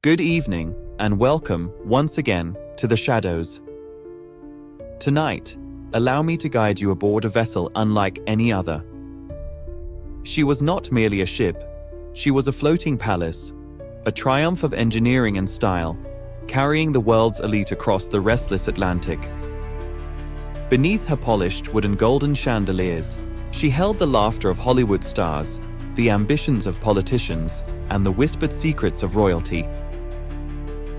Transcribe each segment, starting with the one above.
Good evening, and welcome, once again, to the Shadows. Tonight, allow me to guide you aboard a vessel unlike any other. She was not merely a ship, she was a floating palace, a triumph of engineering and style, carrying the world's elite across the restless Atlantic. Beneath her polished wood and golden chandeliers, she held the laughter of Hollywood stars, the ambitions of politicians, and the whispered secrets of royalty.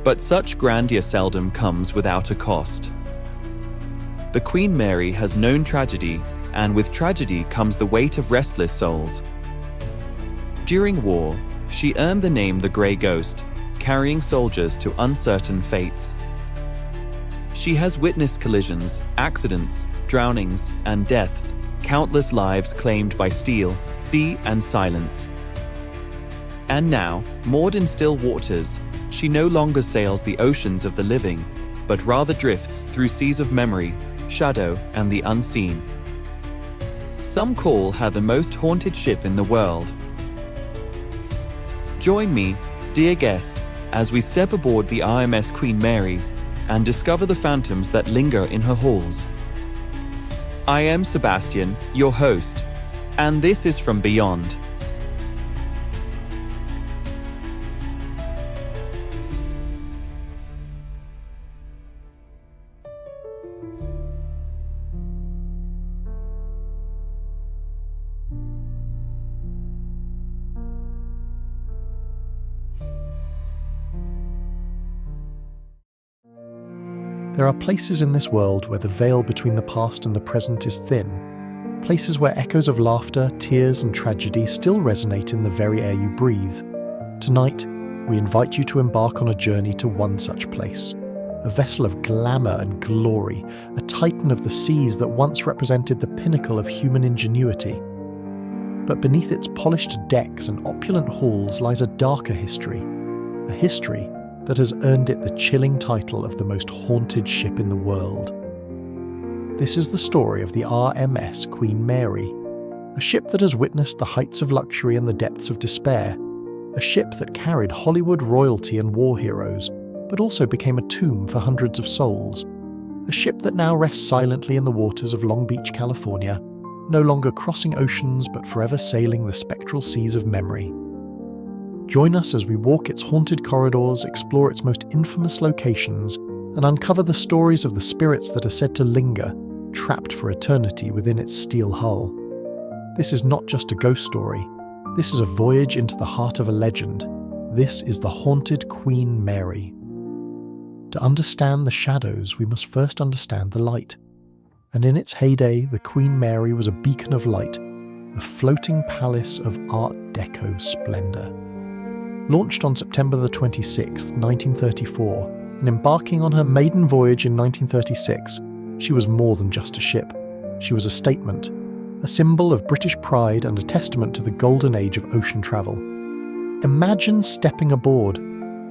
But such grandeur seldom comes without a cost. The Queen Mary has known tragedy, and with tragedy comes the weight of restless souls. During war, she earned the name the Grey Ghost, carrying soldiers to uncertain fates. She has witnessed collisions, accidents, drownings, and deaths, countless lives claimed by steel, sea, and silence. And now, moored in still waters, she no longer sails the oceans of the living, but rather drifts through seas of memory, shadow, and the unseen. Some call her the most haunted ship in the world. Join me, dear guest, as we step aboard the RMS Queen Mary and discover the phantoms that linger in her halls. I am Sebastian, your host, and this is From Beyond. There are places in this world where the veil between the past and the present is thin. Places where echoes of laughter, tears, and tragedy still resonate in the very air you breathe. Tonight, we invite you to embark on a journey to one such place. A vessel of glamour and glory, a titan of the seas that once represented the pinnacle of human ingenuity. But beneath its polished decks and opulent halls lies a darker history. A history that has earned it the chilling title of the most haunted ship in the world. This is the story of the RMS Queen Mary, a ship that has witnessed the heights of luxury and the depths of despair, a ship that carried Hollywood royalty and war heroes, but also became a tomb for hundreds of souls, a ship that now rests silently in the waters of Long Beach, California, no longer crossing oceans but forever sailing the spectral seas of memory. Join us as we walk its haunted corridors, explore its most infamous locations, and uncover the stories of the spirits that are said to linger, trapped for eternity within its steel hull. This is not just a ghost story. This is a voyage into the heart of a legend. This is the haunted Queen Mary. To understand the shadows, we must first understand the light. And in its heyday, the Queen Mary was a beacon of light, a floating palace of Art Deco splendor. Launched on September the 26th, 1934, and embarking on her maiden voyage in 1936, she was more than just a ship. She was a statement, a symbol of British pride and a testament to the golden age of ocean travel. Imagine stepping aboard.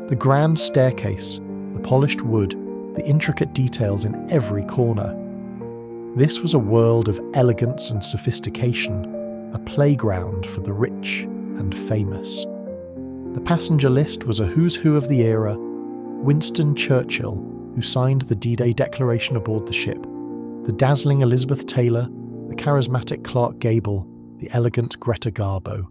The grand staircase, the polished wood, the intricate details in every corner. This was a world of elegance and sophistication, a playground for the rich and famous. The passenger list was a who's who of the era: Winston Churchill, who signed the D-Day Declaration aboard the ship, the dazzling Elizabeth Taylor, the charismatic Clark Gable, the elegant Greta Garbo.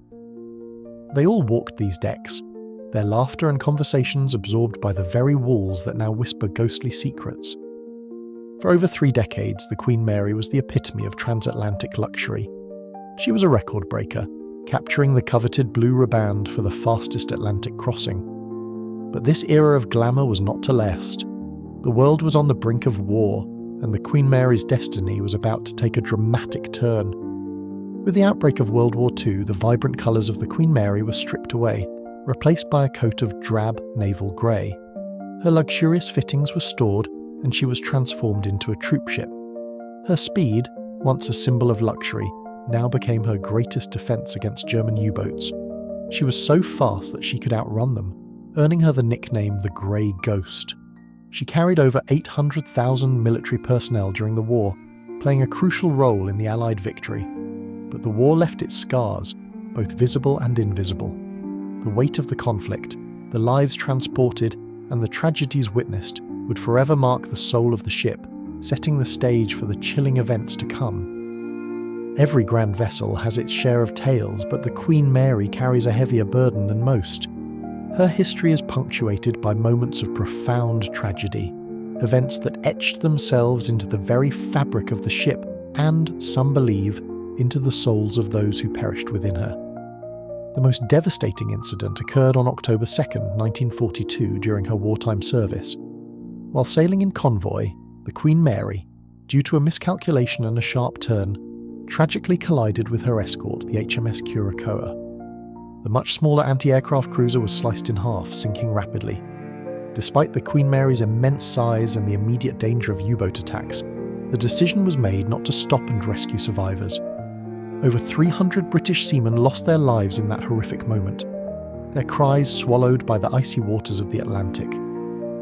They all walked these decks, their laughter and conversations absorbed by the very walls that now whisper ghostly secrets. For over 3 decades, the Queen Mary was the epitome of transatlantic luxury. She was a record breaker, capturing the coveted blue riband for the fastest Atlantic crossing. But this era of glamour was not to last. The world was on the brink of war, and the Queen Mary's destiny was about to take a dramatic turn. With the outbreak of World War II, the vibrant colours of the Queen Mary were stripped away, replaced by a coat of drab naval grey. Her luxurious fittings were stored, and she was transformed into a troopship. Her speed, once a symbol of luxury, now became her greatest defence against German U-boats. She was so fast that she could outrun them, earning her the nickname the Grey Ghost. She carried over 800,000 military personnel during the war, playing a crucial role in the Allied victory. But the war left its scars, both visible and invisible. The weight of the conflict, the lives transported, and the tragedies witnessed would forever mark the soul of the ship, setting the stage for the chilling events to come. Every grand vessel has its share of tales, but the Queen Mary carries a heavier burden than most. Her history is punctuated by moments of profound tragedy, events that etched themselves into the very fabric of the ship and, some believe, into the souls of those who perished within her. The most devastating incident occurred on October 2nd, 1942, during her wartime service. While sailing in convoy, the Queen Mary, due to a miscalculation and a sharp turn, tragically collided with her escort, the HMS Curacao. The much smaller anti-aircraft cruiser was sliced in half, sinking rapidly. Despite the Queen Mary's immense size and the immediate danger of U-boat attacks, the decision was made not to stop and rescue survivors. Over 300 British seamen lost their lives in that horrific moment, their cries swallowed by the icy waters of the Atlantic.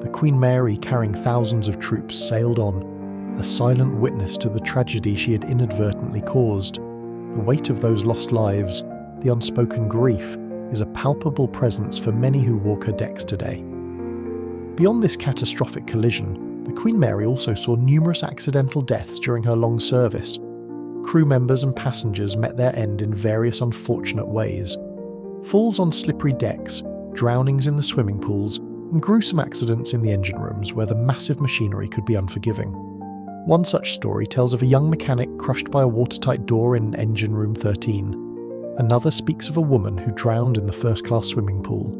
The Queen Mary, carrying thousands of troops, sailed on, a silent witness to the tragedy she had inadvertently caused. The weight of those lost lives, the unspoken grief, is a palpable presence for many who walk her decks today. Beyond this catastrophic collision, the Queen Mary also saw numerous accidental deaths during her long service. Crew members and passengers met their end in various unfortunate ways. Falls on slippery decks, drownings in the swimming pools, and gruesome accidents in the engine rooms where the massive machinery could be unforgiving. One such story tells of a young mechanic crushed by a watertight door in engine room 13. Another speaks of a woman who drowned in the first-class swimming pool.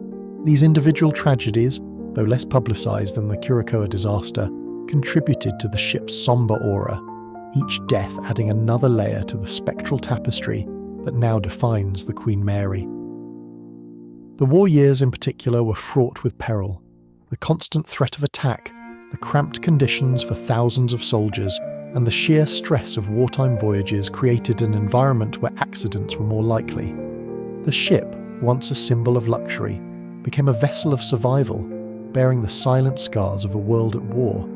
These individual tragedies, though less publicised than the Curacao disaster, contributed to the ship's sombre aura, each death adding another layer to the spectral tapestry that now defines the Queen Mary. The war years in particular were fraught with peril. The constant threat of attack, the cramped conditions for thousands of soldiers, and the sheer stress of wartime voyages created an environment where accidents were more likely. The ship, once a symbol of luxury, became a vessel of survival, bearing the silent scars of a world at war.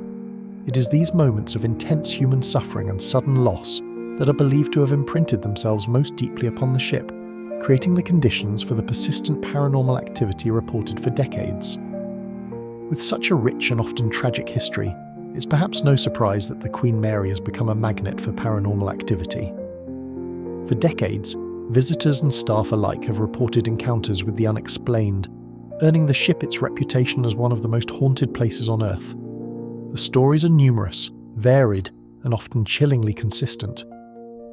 It is these moments of intense human suffering and sudden loss that are believed to have imprinted themselves most deeply upon the ship, creating the conditions for the persistent paranormal activity reported for decades. With such a rich and often tragic history, it's perhaps no surprise that the Queen Mary has become a magnet for paranormal activity. For decades, visitors and staff alike have reported encounters with the unexplained, earning the ship its reputation as one of the most haunted places on Earth. The stories are numerous, varied, and often chillingly consistent.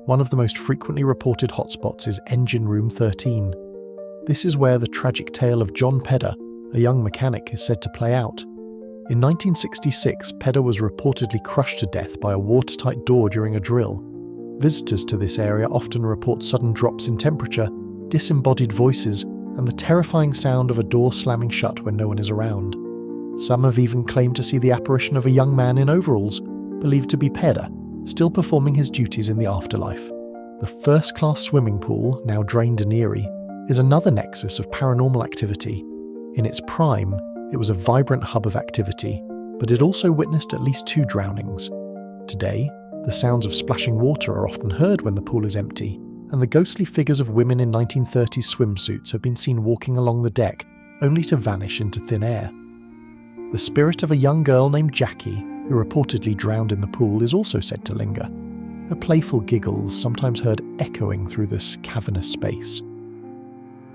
One of the most frequently reported hotspots is Engine Room 13. This is where the tragic tale of John Pedder, a young mechanic, is said to play out. In 1966, Pedder was reportedly crushed to death by a watertight door during a drill. Visitors to this area often report sudden drops in temperature, disembodied voices, and the terrifying sound of a door slamming shut when no one is around. Some have even claimed to see the apparition of a young man in overalls, believed to be Pedder, still performing his duties in the afterlife. The first-class swimming pool, now drained and eerie, is another nexus of paranormal activity. In its prime, it was a vibrant hub of activity, but it also witnessed at least 2 drownings. Today, the sounds of splashing water are often heard when the pool is empty, and the ghostly figures of women in 1930s swimsuits have been seen walking along the deck, only to vanish into thin air. The spirit of a young girl named Jackie, who reportedly drowned in the pool, is also said to linger, her playful giggles sometimes heard echoing through this cavernous space.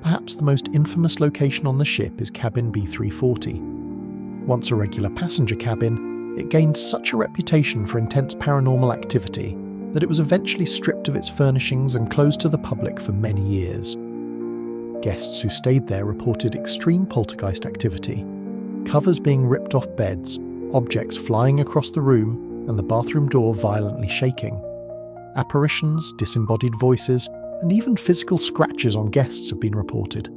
Perhaps the most infamous location on the ship is cabin B340. Once a regular passenger cabin, it gained such a reputation for intense paranormal activity that it was eventually stripped of its furnishings and closed to the public for many years. Guests who stayed there reported extreme poltergeist activity, covers being ripped off beds, objects flying across the room, and the bathroom door violently shaking. Apparitions, disembodied voices, and even physical scratches on guests have been reported.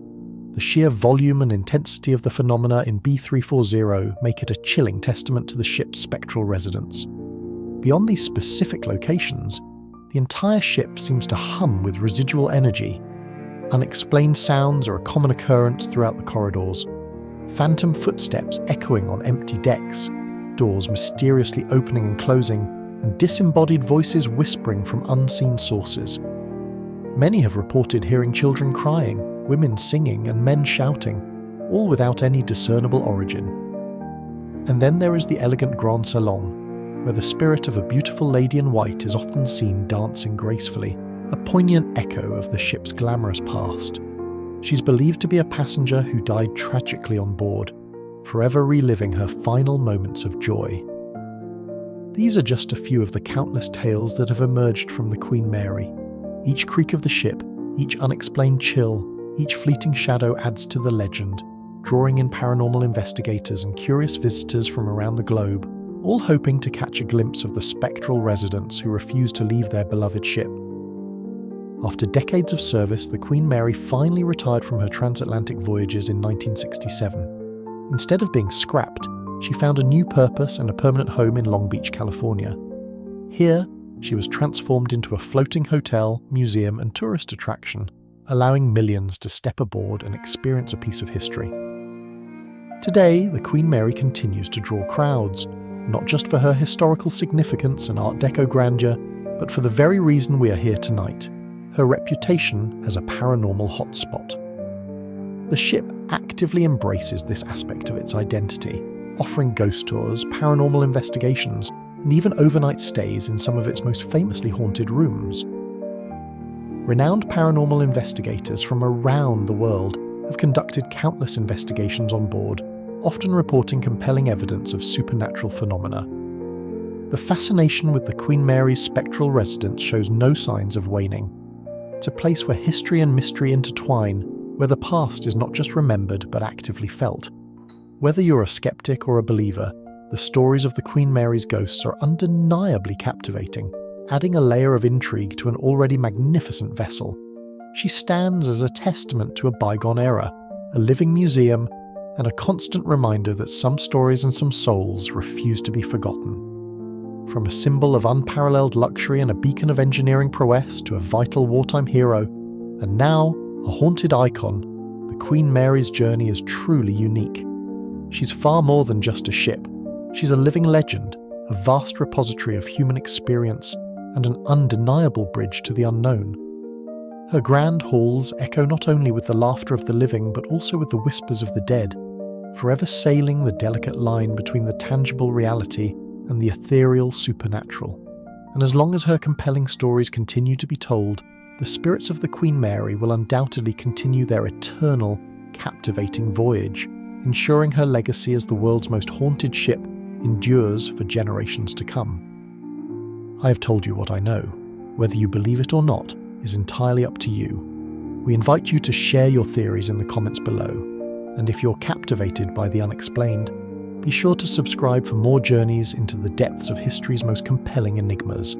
The sheer volume and intensity of the phenomena in B340 make it a chilling testament to the ship's spectral residence. Beyond these specific locations, the entire ship seems to hum with residual energy. Unexplained sounds are a common occurrence throughout the corridors. Phantom footsteps echoing on empty decks, doors mysteriously opening and closing, and disembodied voices whispering from unseen sources. Many have reported hearing children crying, women singing, and men shouting. all without any discernible origin. And then there is the elegant Grand Salon, where the spirit of a beautiful lady in white is often seen dancing gracefully, a poignant echo of the ship's glamorous past. She's believed to be a passenger who died tragically on board, forever reliving her final moments of joy. These are just a few of the countless tales that have emerged from the Queen Mary. Each creak of the ship, each unexplained chill, each fleeting shadow adds to the legend, drawing in paranormal investigators and curious visitors from around the globe, all hoping to catch a glimpse of the spectral residents who refuse to leave their beloved ship. After decades of service, the Queen Mary finally retired from her transatlantic voyages in 1967. Instead of being scrapped, she found a new purpose and a permanent home in Long Beach, California. Here, she was transformed into a floating hotel, museum, and tourist attraction, allowing millions to step aboard and experience a piece of history. Today, the Queen Mary continues to draw crowds, not just for her historical significance and Art Deco grandeur, but for the very reason we are here tonight: her reputation as a paranormal hotspot. The ship actively embraces this aspect of its identity, offering ghost tours, paranormal investigations, and even overnight stays in some of its most famously haunted rooms. Renowned paranormal investigators from around the world have conducted countless investigations on board, often reporting compelling evidence of supernatural phenomena. The fascination with the Queen Mary's spectral residence shows no signs of waning. It's a place where history and mystery intertwine, where the past is not just remembered but actively felt. Whether you're a skeptic or a believer, the stories of the Queen Mary's ghosts are undeniably captivating, adding a layer of intrigue to an already magnificent vessel. She stands as a testament to a bygone era, a living museum, and a constant reminder that some stories and some souls refuse to be forgotten. From a symbol of unparalleled luxury and a beacon of engineering prowess to a vital wartime hero, and now a haunted icon, the Queen Mary's journey is truly unique. She's far more than just a ship. She's a living legend, a vast repository of human experience, and an undeniable bridge to the unknown. Her grand halls echo not only with the laughter of the living but also with the whispers of the dead, forever sailing the delicate line between the tangible reality and the ethereal supernatural. And as long as her compelling stories continue to be told, the spirits of the Queen Mary will undoubtedly continue their eternal, captivating voyage, ensuring her legacy as the world's most haunted ship endures for generations to come. I have told you what I know. Whether you believe it or not is entirely up to you. We invite you to share your theories in the comments below, and if you're captivated by the unexplained, be sure to subscribe for more journeys into the depths of history's most compelling enigmas.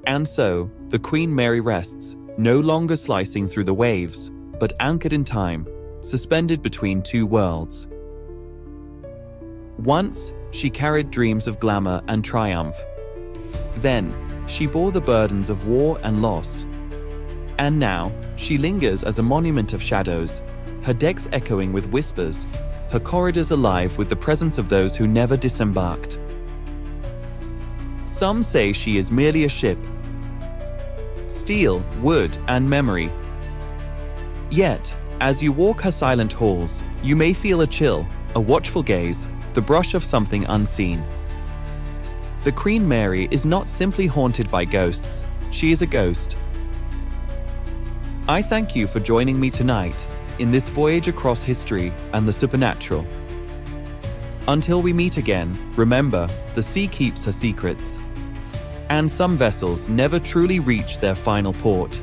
And so, the Queen Mary rests, no longer slicing through the waves, but anchored in time, suspended between two worlds. Once, she carried dreams of glamour and triumph. Then, she bore the burdens of war and loss. And now, she lingers as a monument of shadows, her decks echoing with whispers, her corridors alive with the presence of those who never disembarked. Some say she is merely a ship, steel, wood, and memory. Yet, as you walk her silent halls, you may feel a chill, a watchful gaze, the brush of something unseen. The Queen Mary is not simply haunted by ghosts, she is a ghost. I thank you for joining me tonight in this voyage across history and the supernatural. Until we meet again, remember, the sea keeps her secrets. And some vessels never truly reach their final port.